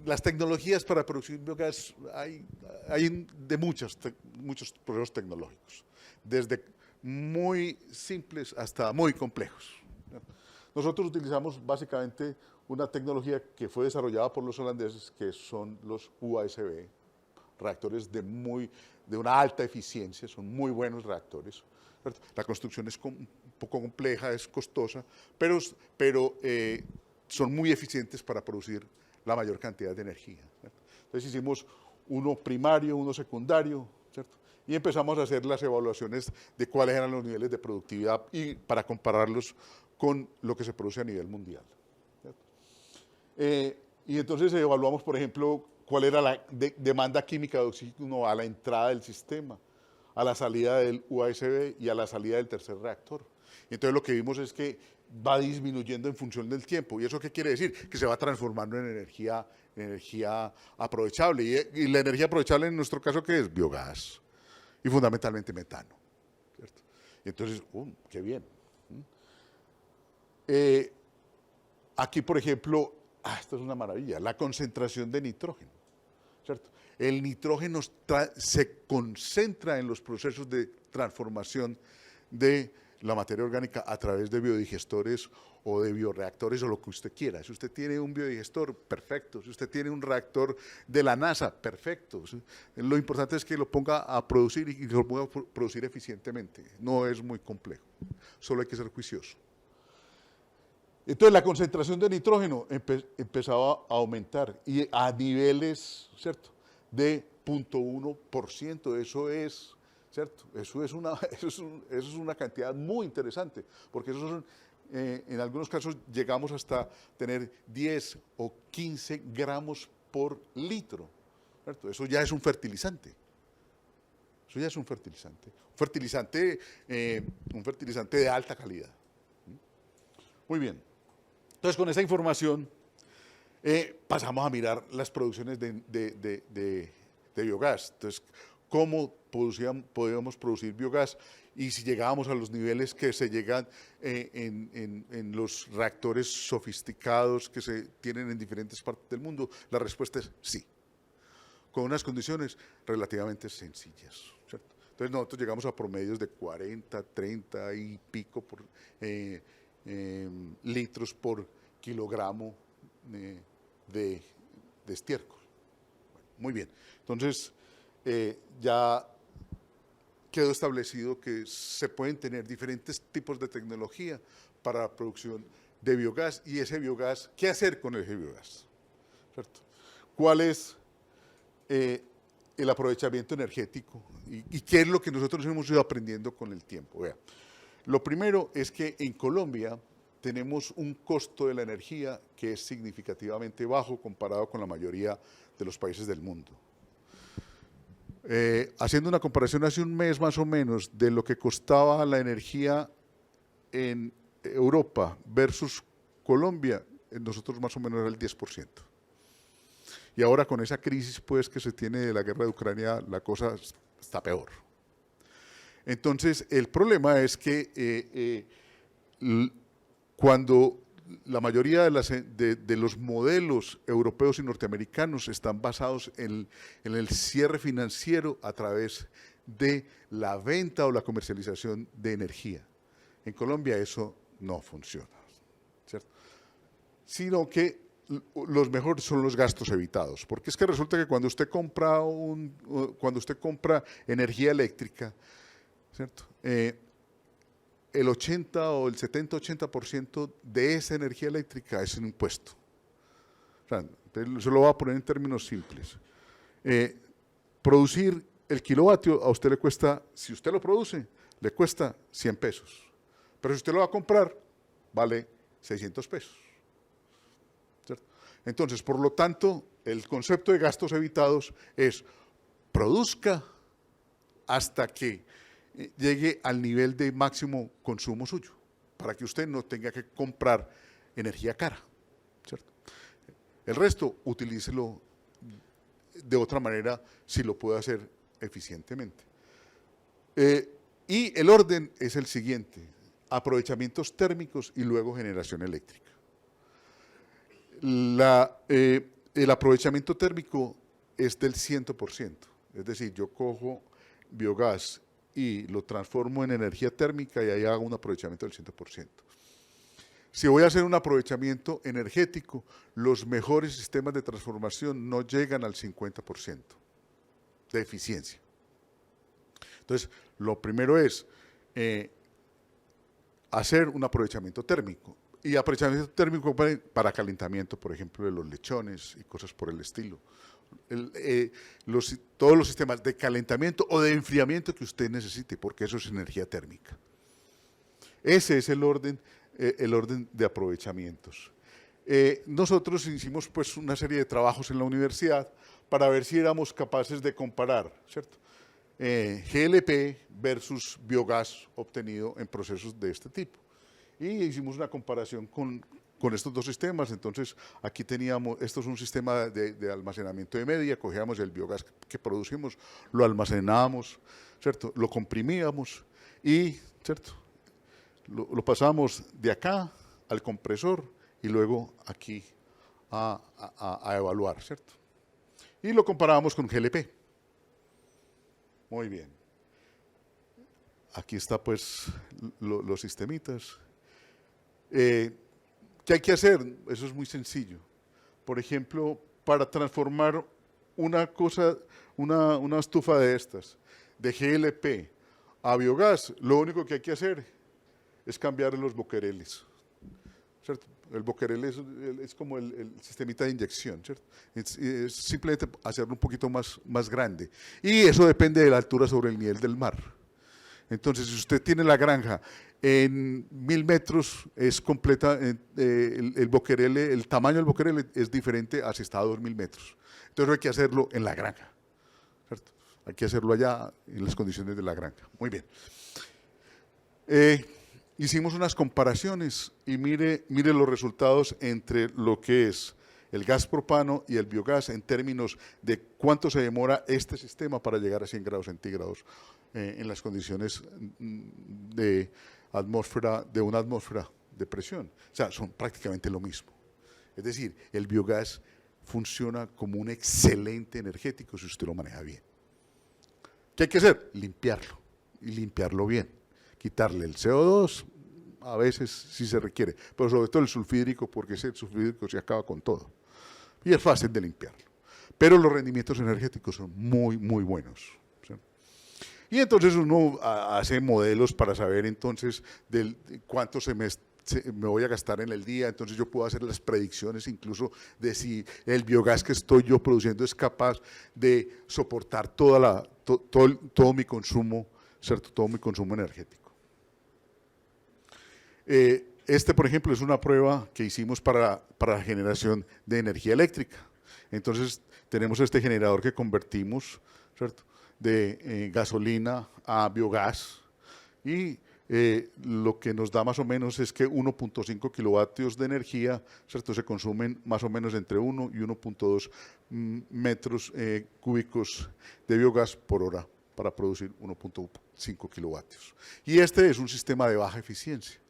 Las tecnologías para producir biogás hay de muchos procesos tecnológicos, desde muy simples hasta muy complejos. Nosotros utilizamos básicamente una tecnología que fue desarrollada por los holandeses, que son los UASB, reactores de una alta eficiencia, son muy buenos reactores. La construcción es un poco compleja, es costosa, pero son muy eficientes para producir la mayor cantidad de energía, ¿cierto? Entonces hicimos uno primario, uno secundario, ¿cierto? Y empezamos a hacer las evaluaciones de cuáles eran los niveles de productividad y para compararlos con lo que se produce a nivel mundial, ¿cierto? Y entonces evaluamos, por ejemplo, cuál era la demanda química de oxígeno a la entrada del sistema, a la salida del UASB y a la salida del tercer reactor. Y entonces lo que vimos es que va disminuyendo en función del tiempo. ¿Y eso qué quiere decir? Que se va transformando en energía aprovechable. Y la energía aprovechable en nuestro caso, ¿qué es? Biogás. Y fundamentalmente metano, ¿cierto? Y entonces, qué bien. Aquí, por ejemplo, esto es una maravilla, la concentración de nitrógeno, ¿cierto? El nitrógeno se concentra en los procesos de transformación de la materia orgánica a través de biodigestores o de bioreactores o lo que usted quiera. Si usted tiene un biodigestor, perfecto. Si usted tiene un reactor de la NASA, perfecto. Lo importante es que lo ponga a producir y que lo ponga a producir eficientemente. No es muy complejo, solo hay que ser juicioso. Entonces la concentración de nitrógeno empezaba a aumentar y a niveles, ¿cierto?, de 0.1%. Eso es, ¿cierto? Eso es una cantidad muy interesante, porque en algunos casos llegamos hasta tener 10 o 15 gramos por litro, ¿cierto? Eso ya es un fertilizante. Eso ya es un fertilizante. Un fertilizante de alta calidad. Muy bien. Entonces, con esa información pasamos a mirar las producciones de biogás. Entonces, cómo podíamos producir biogás y si llegábamos a los niveles que se llegan en los reactores sofisticados que se tienen en diferentes partes del mundo. La respuesta es sí, con unas condiciones relativamente sencillas, ¿cierto? Entonces, nosotros llegamos a promedios de 40, 30 y pico litros por kilogramo de estiércol. Bueno, muy bien. Entonces, ya quedó establecido que se pueden tener diferentes tipos de tecnología para la producción de biogás y ese biogás, ¿qué hacer con ese biogás? ¿Cierto? ¿Cuál es el aprovechamiento energético y qué es lo que nosotros hemos ido aprendiendo con el tiempo? Vea. Lo primero es que en Colombia tenemos un costo de la energía que es significativamente bajo comparado con la mayoría de los países del mundo. Haciendo una comparación hace un mes más o menos de lo que costaba la energía en Europa versus Colombia, nosotros más o menos era el 10%. Y ahora con esa crisis pues que se tiene de la guerra de Ucrania, la cosa está peor. Entonces, el problema es que cuando la mayoría de los modelos europeos y norteamericanos están basados en el cierre financiero a través de la venta o la comercialización de energía. En Colombia eso no funciona, ¿cierto? Sino que los mejores son los gastos evitados, porque es que resulta que cuando usted compra energía eléctrica, ¿cierto? El 80 o el 70-80% de esa energía eléctrica es un impuesto. O sea, se lo voy a poner en términos simples. Producir el kilovatio a usted le cuesta, si usted lo produce, le cuesta 100 pesos. Pero si usted lo va a comprar, vale 600 pesos. ¿Cierto? Entonces, por lo tanto, el concepto de gastos evitados es produzca hasta que llegue al nivel de máximo consumo suyo, para que usted no tenga que comprar energía cara, ¿cierto? El resto, utilícelo de otra manera si lo puede hacer eficientemente. Y el orden es el siguiente: aprovechamientos térmicos y luego generación eléctrica. El aprovechamiento térmico es del 100%, es decir, yo cojo biogás y lo transformo en energía térmica y ahí hago un aprovechamiento del 100%. Si voy a hacer un aprovechamiento energético, los mejores sistemas de transformación no llegan al 50% de eficiencia. Entonces, lo primero es hacer un aprovechamiento térmico. Y aprovechamiento térmico para calentamiento, por ejemplo, de los lechones y cosas por el estilo. Todos los sistemas de calentamiento o de enfriamiento que usted necesite, porque eso es energía térmica. Ese es el orden de aprovechamientos. Nosotros hicimos pues una serie de trabajos en la universidad para ver si éramos capaces de comparar, ¿cierto? GLP versus biogás obtenido en procesos de este tipo. Y hicimos una comparación con estos dos sistemas. Entonces, aquí teníamos, esto es un sistema de almacenamiento de media, cogíamos el biogás que producimos, lo almacenábamos, ¿cierto? Lo comprimíamos y, ¿cierto? Lo pasamos de acá al compresor y luego aquí a evaluar, ¿cierto? Y lo comparábamos con GLP. Muy bien. Aquí está pues los sistemitas. ¿Qué hay que hacer? Eso es muy sencillo. Por ejemplo, para transformar una estufa de estas, de GLP a biogás, lo único que hay que hacer es cambiar los boquereles, ¿cierto? El boquerel es como el sistemita de inyección, ¿cierto? Es simplemente hacerlo un poquito más grande. Y eso depende de la altura sobre el nivel del mar. Entonces, si usted tiene la granja en 1000 metros, es completa, el boquerel, el tamaño del boquerel es diferente a si está a 2000 metros. Entonces hay que hacerlo en la granja, ¿cierto? Hay que hacerlo allá en las condiciones de la granja. Muy bien. Hicimos unas comparaciones y mire los resultados entre lo que es el gas propano y el biogás en términos de cuánto se demora este sistema para llegar a 100 grados centígrados en las condiciones de una atmósfera de presión. O sea, son prácticamente lo mismo. Es decir, el biogás funciona como un excelente energético si usted lo maneja bien. ¿Qué hay que hacer? Limpiarlo, y limpiarlo bien. Quitarle el CO2, a veces sí se requiere, pero sobre todo el sulfídrico, porque ese sulfídrico se acaba con todo. Y es fácil de limpiarlo. Pero los rendimientos energéticos son muy, muy buenos. ¿Sí? Y entonces uno hace modelos para saber entonces de cuánto me voy a gastar en el día. Entonces yo puedo hacer las predicciones incluso de si el biogás que estoy yo produciendo es capaz de soportar todo mi consumo, ¿cierto? Todo mi consumo energético. Por ejemplo, es una prueba que hicimos para la generación de energía eléctrica. Entonces, tenemos este generador que convertimos, ¿cierto?, de gasolina a biogás y lo que nos da más o menos es que 1.5 kilovatios de energía, ¿cierto?, se consumen más o menos entre 1 y 1.2 metros cúbicos de biogás por hora para producir 1.5 kilovatios. Y este es un sistema de baja eficiencia.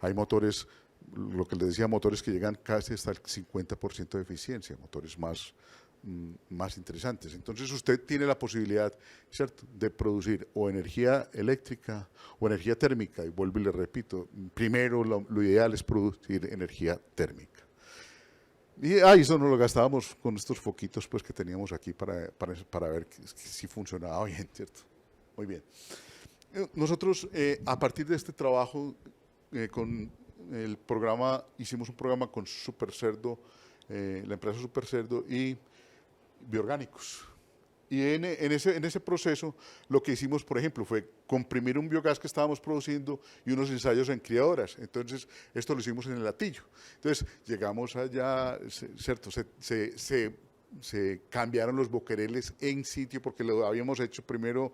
Hay motores, lo que les decía, motores que llegan casi hasta el 50% de eficiencia, motores más interesantes. Entonces usted tiene la posibilidad, ¿cierto?, de producir o energía eléctrica o energía térmica, y vuelvo y le repito, primero lo ideal es producir energía térmica. Y eso nos lo gastábamos con estos foquitos pues, que teníamos aquí para ver si funcionaba bien, ¿cierto? Muy bien. Nosotros, a partir de este trabajo, con el programa, hicimos un programa con Supercerdo la empresa Supercerdo y Bioorgánicos. Y en ese proceso lo que hicimos, por ejemplo, fue comprimir un biogás que estábamos produciendo y unos ensayos en criadoras. Entonces, esto lo hicimos en el Atillo. Entonces, llegamos allá, ¿cierto? Se cambiaron los boquereles en sitio porque lo habíamos hecho primero,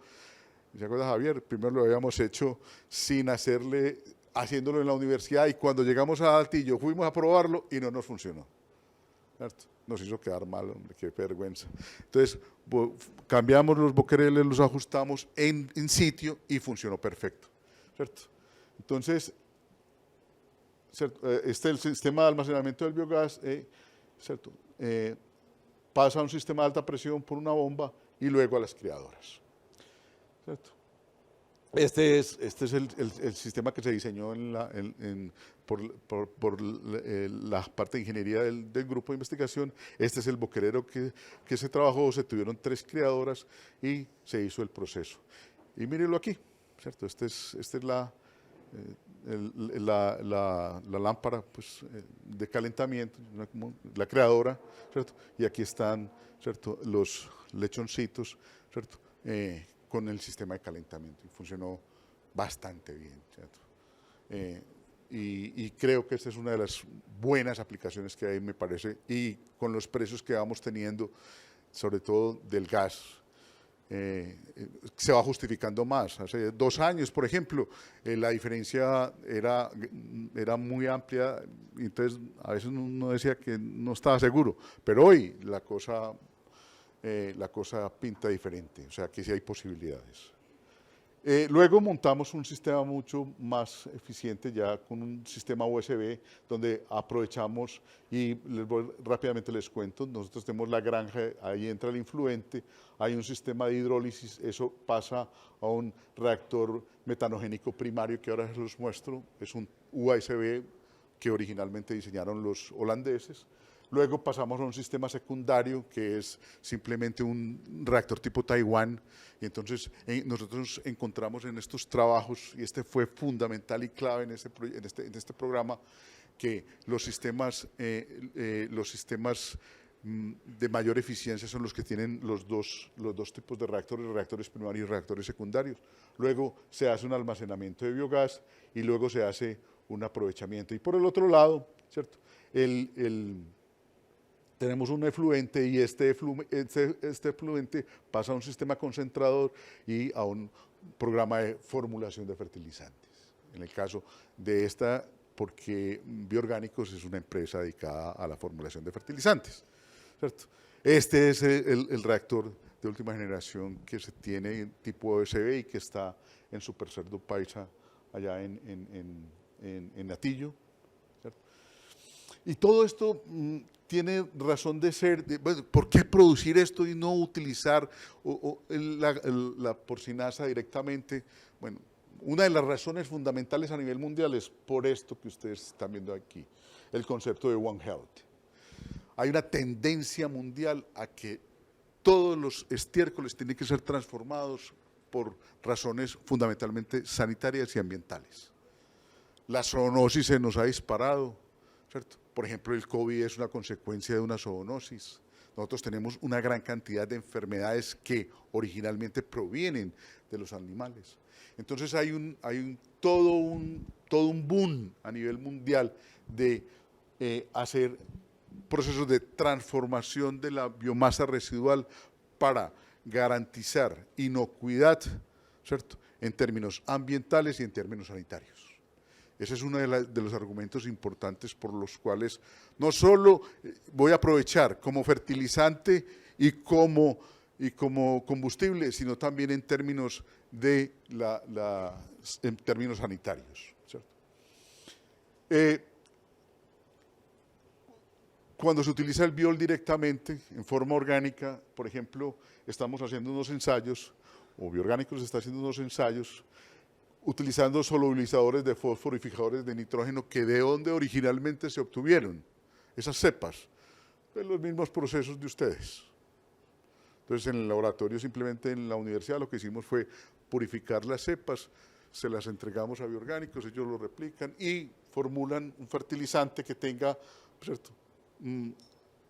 ¿se acuerda Javier? Primero lo habíamos hecho sin haciéndolo en la universidad, y cuando llegamos a Atillo fuimos a probarlo y no nos funcionó. ¿Cierto? Nos hizo quedar mal, hombre, qué vergüenza. Entonces, cambiamos los boquereles, los ajustamos en sitio y funcionó perfecto, ¿cierto? Entonces, ¿cierto? Este es el sistema de almacenamiento del biogás, ¿cierto? Pasa a un sistema de alta presión por una bomba y luego a las criadoras, ¿cierto? Este es el sistema que se diseñó por la parte de ingeniería del grupo de investigación. Este es el boquerero que se trabajó, se tuvieron 3 criadoras y se hizo el proceso. Y mírenlo aquí, ¿cierto? Esta es la lámpara, pues, de calentamiento, la creadora, ¿cierto? Y aquí están, ¿cierto?, los lechoncitos, ¿cierto?, con el sistema de calentamiento, y funcionó bastante bien, ¿cierto? Y creo que esta es una de las buenas aplicaciones que hay, me parece, y con los precios que vamos teniendo, sobre todo del gas, se va justificando más. Hace 2 años, por ejemplo, la diferencia era muy amplia, entonces a veces uno decía que no estaba seguro, pero hoy la cosa pinta diferente, o sea que sí hay posibilidades. Luego montamos un sistema mucho más eficiente ya con un sistema USB donde aprovechamos, y rápidamente les cuento, nosotros tenemos la granja, ahí entra el influente, hay un sistema de hidrólisis, eso pasa a un reactor metanogénico primario que ahora se los muestro, es un USB que originalmente diseñaron los holandeses. Luego pasamos a un sistema secundario que es simplemente un reactor tipo Taiwán, y entonces nosotros encontramos en estos trabajos, y este fue fundamental y clave en este programa, que los sistemas de mayor eficiencia son los que tienen los dos tipos de reactores primarios y reactores secundarios. Luego se hace un almacenamiento de biogás y luego se hace un aprovechamiento. Y por el otro lado, ¿cierto?, tenemos un efluente, y este efluente pasa a un sistema concentrador y a un programa de formulación de fertilizantes. En el caso de esta, porque Bioorgánicos es una empresa dedicada a la formulación de fertilizantes, ¿cierto? Este es el reactor de última generación que se tiene tipo USB y que está en Supercerdo Paisa, allá en Atillo, ¿cierto? Y todo esto tiene razón de ser. Bueno, ¿por qué producir esto y no utilizar la porcinasa directamente? Bueno, una de las razones fundamentales a nivel mundial es por esto que ustedes están viendo aquí, el concepto de One Health. Hay una tendencia mundial a que todos los estiércoles tienen que ser transformados por razones fundamentalmente sanitarias y ambientales. La zoonosis se nos ha disparado, ¿cierto? Por ejemplo, el COVID es una consecuencia de una zoonosis. Nosotros tenemos una gran cantidad de enfermedades que originalmente provienen de los animales. Entonces hay todo un boom a nivel mundial de hacer procesos de transformación de la biomasa residual para garantizar inocuidad, ¿cierto?, en términos ambientales y en términos sanitarios. Ese es uno de los argumentos importantes por los cuales no solo voy a aprovechar como fertilizante y como combustible, sino también en términos sanitarios, ¿cierto? Cuando se utiliza el biol directamente, en forma orgánica, por ejemplo, estamos haciendo unos ensayos, o Bioorgánicos está haciendo unos ensayos, utilizando solubilizadores de fósforo y fijadores de nitrógeno que de donde originalmente se obtuvieron esas cepas, de los mismos procesos de ustedes. Entonces, en el laboratorio, simplemente en la universidad, lo que hicimos fue purificar las cepas, se las entregamos a Bioorgánicos, ellos lo replican y formulan un fertilizante que tenga, ¿cierto?,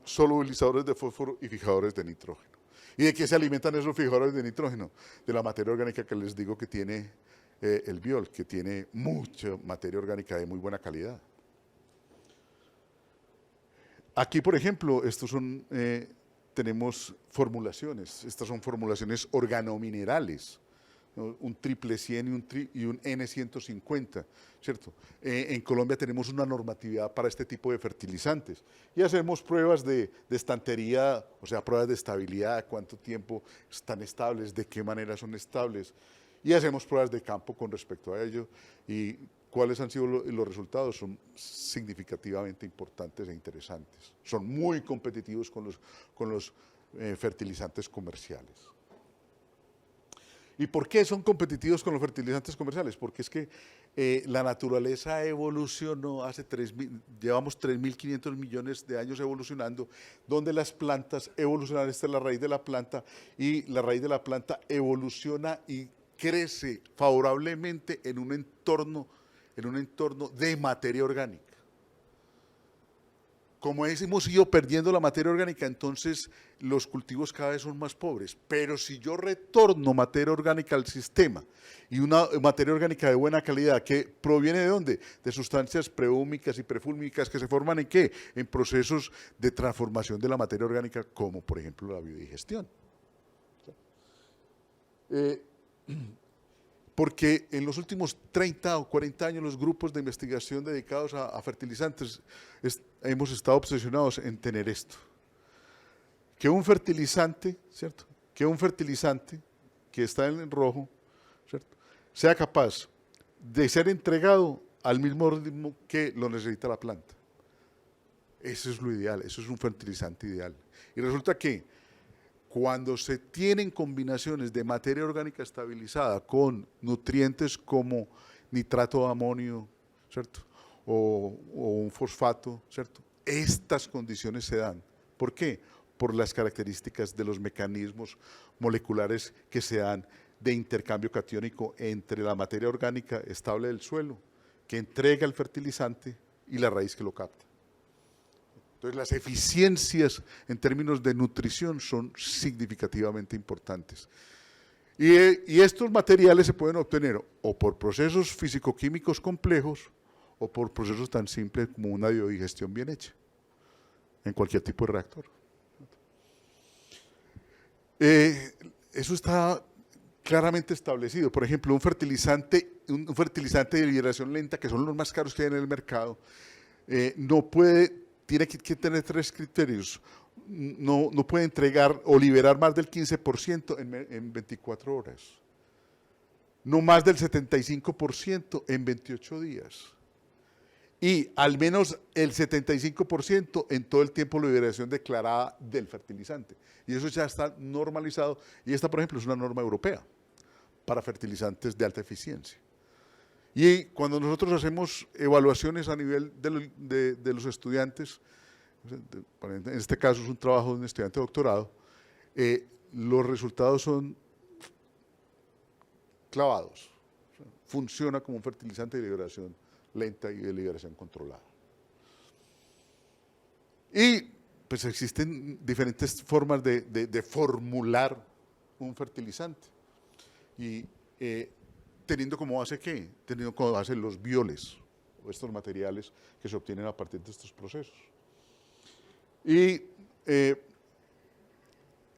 solubilizadores de fósforo y fijadores de nitrógeno. ¿Y de qué se alimentan esos fijadores de nitrógeno? De la materia orgánica que les digo que tiene el biol, que tiene mucha materia orgánica de muy buena calidad. Aquí, por ejemplo, tenemos formulaciones, estas son formulaciones organominerales, ¿no? Un triple 100 y un N150, ¿cierto? En Colombia tenemos una normatividad para este tipo de fertilizantes y hacemos pruebas de estantería, o sea, pruebas de estabilidad, cuánto tiempo están estables, de qué manera son estables, y hacemos pruebas de campo con respecto a ello, y cuáles han sido los resultados. Son significativamente importantes e interesantes. Son muy competitivos con los fertilizantes comerciales. ¿Y por qué son competitivos con los fertilizantes comerciales? Porque es que la naturaleza evolucionó llevamos 3.500 millones de años evolucionando, donde las plantas evolucionan, esta es la raíz de la planta, y la raíz de la planta evoluciona y crece favorablemente en un entorno de materia orgánica. Como hemos ido perdiendo la materia orgánica, entonces los cultivos cada vez son más pobres. Pero si yo retorno materia orgánica al sistema, y una materia orgánica de buena calidad, que proviene ¿de dónde? De sustancias prehúmicas y prefúlmicas que se forman ¿en qué? En procesos de transformación de la materia orgánica, como por ejemplo la biodigestión. Porque en los últimos 30 o 40 años los grupos de investigación dedicados a fertilizantes hemos estado obsesionados en tener esto. Que un fertilizante, ¿cierto? Que un fertilizante que está en rojo, ¿cierto? Sea capaz de ser entregado al mismo ritmo que lo necesita la planta. Eso es lo ideal, eso es un fertilizante ideal. Y resulta que cuando se tienen combinaciones de materia orgánica estabilizada con nutrientes como nitrato de amonio, ¿cierto? O un fosfato, ¿cierto? Estas condiciones se dan. ¿Por qué? Por las características de los mecanismos moleculares que se dan de intercambio catiónico entre la materia orgánica estable del suelo, que entrega el fertilizante, y la raíz que lo capta. Entonces, las eficiencias en términos de nutrición son significativamente importantes. Y estos materiales se pueden obtener o por procesos físico-químicos complejos o por procesos tan simples como una biodigestión bien hecha, en cualquier tipo de reactor. Eso está claramente establecido. Por ejemplo, un fertilizante de liberación lenta, que son los más caros que hay en el mercado, tiene que tener 3 criterios. No puede entregar o liberar más del 15% en 24 horas. No más del 75% en 28 días. Y al menos el 75% en todo el tiempo de liberación declarada del fertilizante. Y eso ya está normalizado. Y esta, por ejemplo, es una norma europea para fertilizantes de alta eficiencia. Y cuando nosotros hacemos evaluaciones a nivel de los estudiantes, en este caso es un trabajo de un estudiante de doctorado, los resultados son clavados. Funciona como un fertilizante de liberación lenta y de liberación controlada. Y pues existen diferentes formas de formular un fertilizante. Y teniendo como base ¿qué? Teniendo como base los bioles, o estos materiales que se obtienen a partir de estos procesos. Y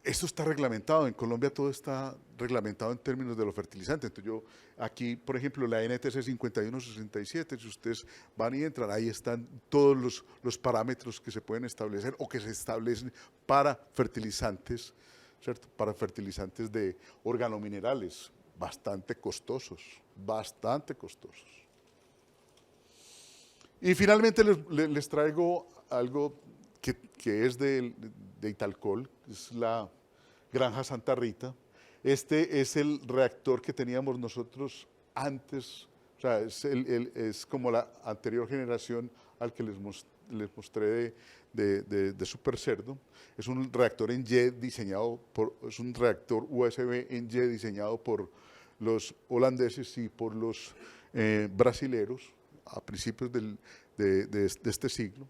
esto está reglamentado, en Colombia todo está reglamentado en términos de los fertilizantes. Entonces yo aquí, por ejemplo, la NTC 5167, si ustedes van y entran, ahí están todos los parámetros que se pueden establecer o que se establecen para fertilizantes, ¿cierto? Para fertilizantes de organominerales, bastante costosos. Y finalmente les traigo algo que es de Italcol, es la Granja Santa Rita. Este es el reactor que teníamos nosotros antes, o sea, es como la anterior generación al que les mostré de Super Cerdo. Es un reactor en Y es un reactor USB en Y diseñado por los holandeses y por los brasileros a principios de este siglo,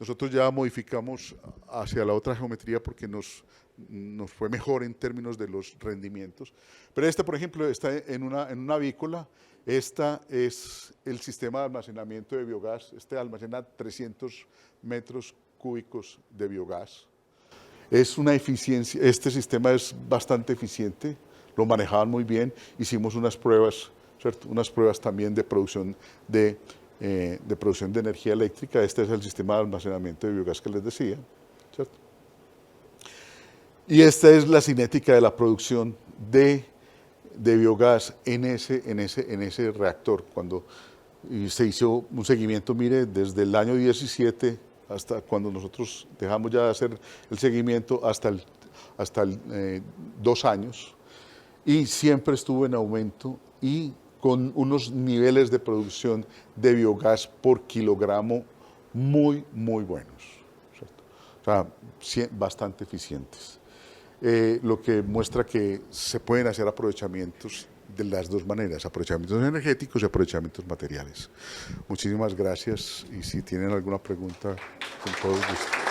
nosotros ya modificamos hacia la otra geometría porque nos fue mejor en términos de los rendimientos. Pero esta, por ejemplo, está en una avícola. Esta es el sistema de almacenamiento de biogás. Este almacena 300 metros cúbicos de biogás. Es una eficiencia, este sistema es bastante eficiente, lo manejaban muy bien. Hicimos unas pruebas, ¿cierto? Unas pruebas también de producción de energía eléctrica. Este es el sistema de almacenamiento de biogás que les decía, ¿cierto? Y esta es la cinética de la producción de biogás en ese reactor. Cuando se hizo un seguimiento, mire, desde el año 17 hasta cuando nosotros dejamos ya de hacer el seguimiento hasta 2 años, y siempre estuvo en aumento y con unos niveles de producción de biogás por kilogramo muy, muy buenos, ¿cierto? O sea, bastante eficientes. Lo que muestra que se pueden hacer aprovechamientos de las dos maneras, aprovechamientos energéticos y aprovechamientos materiales. Muchísimas gracias y si tienen alguna pregunta, con todo gusto.